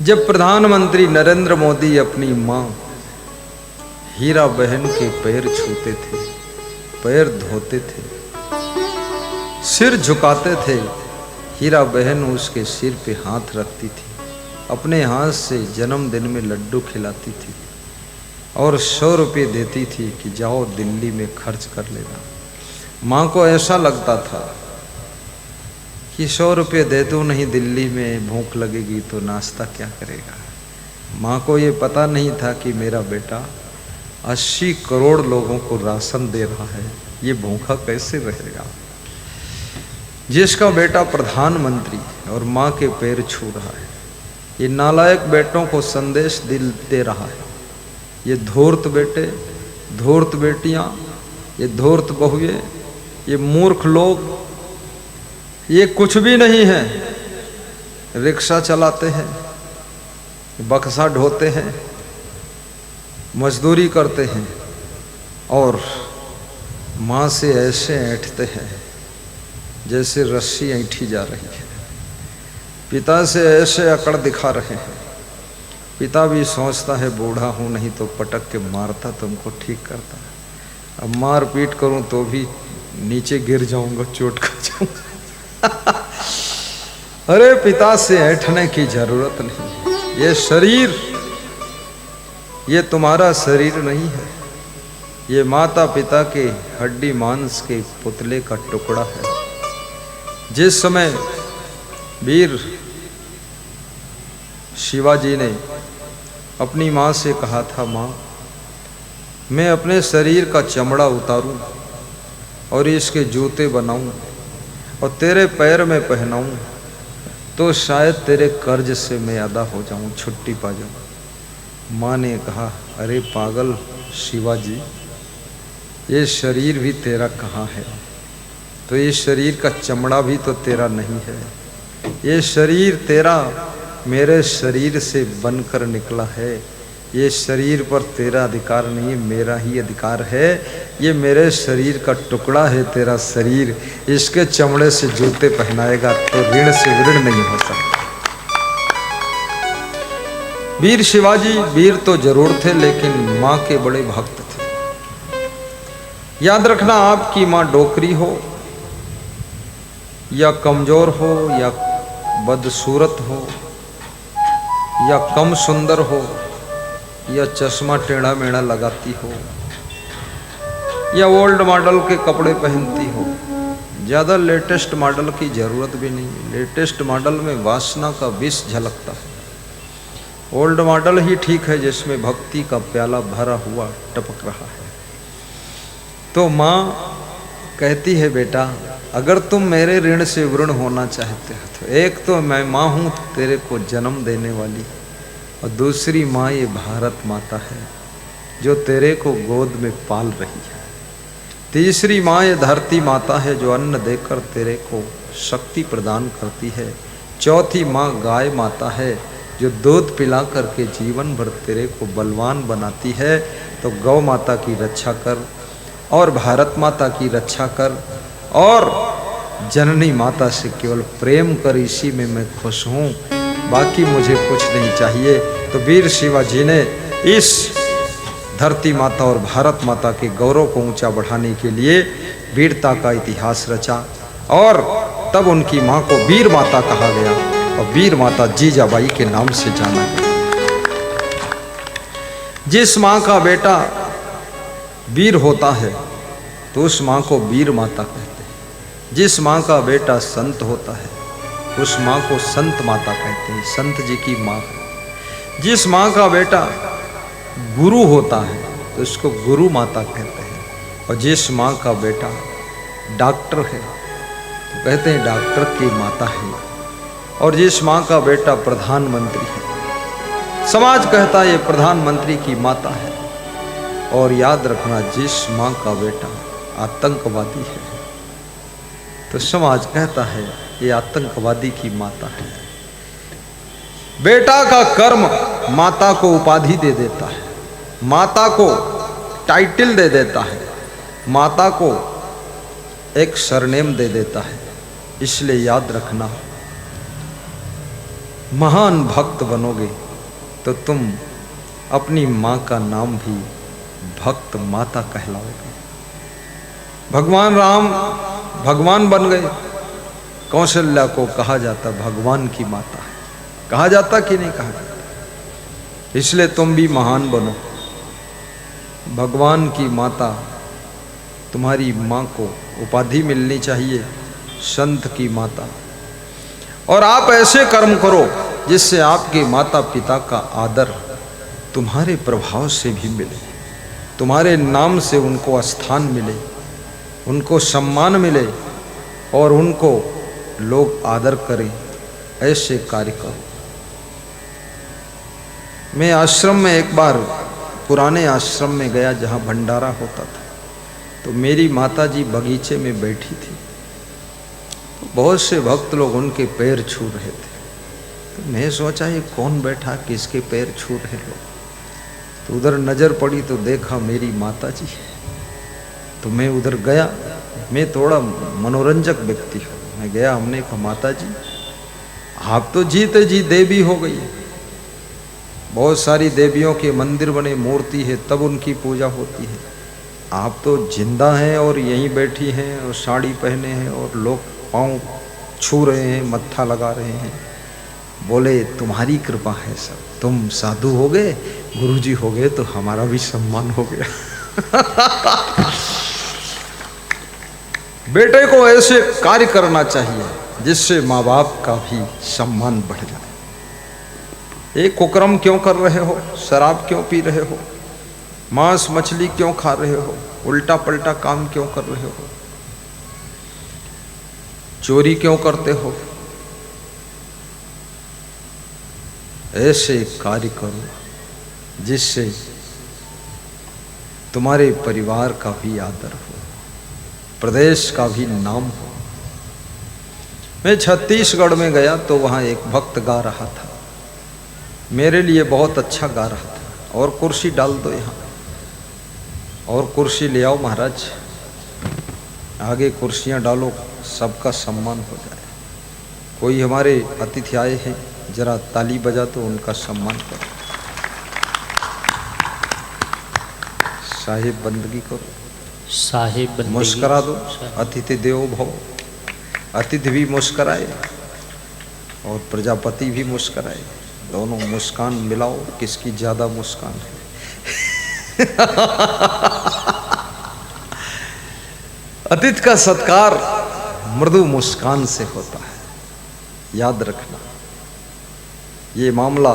जब प्रधानमंत्री नरेंद्र मोदी अपनी मां हीरा बहन के पैर छूते थे, पैर धोते थे, सिर झुकाते थे, हीरा बहन उसके सिर पे हाथ रखती थी, अपने हाथ से जन्मदिन में लड्डू खिलाती थी और 100 रुपये देती थी कि जाओ दिल्ली में खर्च कर लेना। माँ को ऐसा लगता था कि 100 रुपये दे दो नहीं, दिल्ली में भूख लगेगी तो नाश्ता क्या करेगा। माँ को ये पता नहीं था कि मेरा बेटा 80 करोड़ लोगों को राशन दे रहा है, ये भूखा कैसे रहेगा। जिसका बेटा प्रधानमंत्री और माँ के पैर छू रहा है, ये नालायक बेटों को संदेश दिल दे रहा है। ये धूर्त बेटे, धूर्त बेटियाँ, ये धूर्त बहुएं, ये मूर्ख लोग, ये कुछ भी नहीं है। रिक्शा चलाते हैं, बक्सा ढोते हैं, मजदूरी करते हैं और माँ से ऐसे ऐंठते हैं जैसे रस्सी ऐंठी जा रही है। पिता से ऐसे अकड़ दिखा रहे हैं। पिता भी सोचता है बूढ़ा हूँ, नहीं तो पटक के मारता, तुमको ठीक करता। अब मार पीट करूँ तो भी नीचे गिर जाऊंगा, चोट खा जाऊंगा। अरे पिता से ऐंठने की जरूरत नहीं। ये शरीर, ये तुम्हारा शरीर नहीं है, ये माता पिता के हड्डी मांस के पुतले का टुकड़ा है। जिस समय वीर शिवाजी ने अपनी माँ से कहा था, माँ मैं अपने शरीर का चमड़ा उतारूं और इसके जूते बनाऊं और तेरे पैर में पहनाऊं तो शायद तेरे कर्ज से मैं अदा हो जाऊं, छुट्टी पा जाऊं। माँ ने कहा, अरे पागल शिवाजी, ये शरीर भी तेरा कहाँ है, तो ये शरीर का चमड़ा भी तो तेरा नहीं है। ये शरीर तेरा मेरे शरीर से बनकर निकला है। ये शरीर पर तेरा अधिकार नहीं है, मेरा ही अधिकार है। ये मेरे शरीर का टुकड़ा है तेरा शरीर, इसके चमड़े से जूते पहनाएगा तो ऋण से ऋण नहीं हो सकता। वीर शिवाजी वीर तो जरूर थे, लेकिन माँ के बड़े भक्त थे। याद रखना, आपकी माँ डोकरी हो या कमजोर हो या बदसूरत हो या कम सुंदर हो या चश्मा टेढ़ा मेढ़ा लगाती हो या ओल्ड मॉडल के कपड़े पहनती हो, ज़्यादा लेटेस्ट मॉडल की ज़रूरत भी नहीं है। लेटेस्ट मॉडल में वासना का विष झलकता है। ओल्ड मॉडल ही ठीक है जिसमें भक्ति का प्याला भरा हुआ टपक रहा है। तो माँ कहती है, बेटा अगर तुम मेरे ऋण से ऋण होना चाहते हो तो एक तो मैं माँ हूँ तेरे को जन्म देने वाली, और दूसरी माँ ये भारत माता है जो तेरे को गोद में पाल रही है। तीसरी माँ ये धरती माता है जो अन्न देकर तेरे को शक्ति प्रदान करती है। चौथी माँ गाय माता है जो दूध पिला करके जीवन भर तेरे को बलवान बनाती है। तो गौ माता की रक्षा कर और भारत माता की रक्षा कर और जननी माता से केवल प्रेम कर, इसी में मैं खुश हूँ, बाकी मुझे कुछ नहीं चाहिए। तो वीर शिवाजी ने इस धरती माता और भारत माता के गौरव को ऊंचा बढ़ाने के लिए वीरता का इतिहास रचा और तब उनकी माँ को वीर माता कहा गया और वीर माता जीजाबाई के नाम से जाना गया। जिस माँ का बेटा वीर होता है तो उस माँ को वीर माता कहते हैं। जिस माँ का बेटा संत होता है उस माँ को संत माता कहते हैं, संत जी की माँ है। जिस माँ का बेटा गुरु होता है तो उसको गुरु माता कहते हैं, और जिस माँ का बेटा डॉक्टर है तो कहते हैं डॉक्टर की माता है, और जिस माँ का बेटा प्रधानमंत्री है समाज कहता है ये प्रधानमंत्री की माता है। और याद रखना, जिस माँ का बेटा आतंकवादी है तो समाज कहता है ये आतंकवादी की माता है। बेटा का कर्म माता को उपाधि दे देता है, माता को टाइटल दे देता है, माता को एक सरनेम दे देता है। इसलिए याद रखना, महान भक्त बनोगे तो तुम अपनी माँ का नाम भी भक्त माता कहलाओगे। भगवान राम भगवान बन गए, कौशल्या को कहा जाता भगवान की माता है, कहा जाता कि नहीं कहा जाता? इसलिए तुम भी महान बनो। भगवान की माता, तुम्हारी माँ को उपाधि मिलनी चाहिए संत की माता। और आप ऐसे कर्म करो जिससे आपके माता पिता का आदर तुम्हारे प्रभाव से भी मिले, तुम्हारे नाम से उनको स्थान मिले, उनको सम्मान मिले और उनको लोग आदर करें। ऐसे कार्य करो। मैं आश्रम में एक बार, पुराने आश्रम में गया जहाँ भंडारा होता था, तो मेरी माता जी बगीचे में बैठी थी। तो बहुत से भक्त लोग उनके पैर छू रहे थे। तो मैं सोचा ये कौन बैठा, किसके पैर छू रहे लोग। तो उधर नज़र पड़ी तो देखा मेरी माता जी। तो मैं उधर गया। मैं थोड़ा मनोरंजक व्यक्ति हूँ। मैं गया, हमने कहा माता जी आप तो जीते जी देवी हो गई। बहुत सारी देवियों के मंदिर बने, मूर्ति है, तब उनकी पूजा होती है। आप तो जिंदा हैं और यहीं बैठी हैं और साड़ी पहने हैं और लोग पाँव छू रहे हैं, मत्था लगा रहे हैं। बोले तुम्हारी कृपा है सब, तुम साधु हो गए, गुरुजी हो गए तो हमारा भी सम्मान हो गया। बेटे को ऐसे कार्य करना चाहिए जिससे माँ बाप का भी सम्मान बढ़ जाए। एक कुकर्म क्यों कर रहे हो, शराब क्यों पी रहे हो, मांस मछली क्यों खा रहे हो, उल्टा पलटा काम क्यों कर रहे हो, चोरी क्यों करते हो। ऐसे कार्य करो जिससे तुम्हारे परिवार का भी आदर हो, प्रदेश का भी नाम हो। मैं छत्तीसगढ़ में गया तो वहाँ एक भक्त गा रहा था, मेरे लिए बहुत अच्छा गा रहा था। और कुर्सी डाल दो यहाँ, और कुर्सी ले आओ महाराज, आगे कुर्सियाँ डालो, सबका सम्मान हो जाए। कोई हमारे अतिथि आए हैं, जरा ताली बजा तो उनका सम्मान करो। साहिब बंदगी करो, साहिब बंदगी, मुस्करा दो। अतिथि देवो भव, अतिथि भी मुस्कराए और प्रजापति भी मुस्कराए। दोनों मुस्कान मिलाओ, किसकी ज्यादा मुस्कान है। अतिथि का सत्कार मृदु मुस्कान से होता है, याद रखना। ये मामला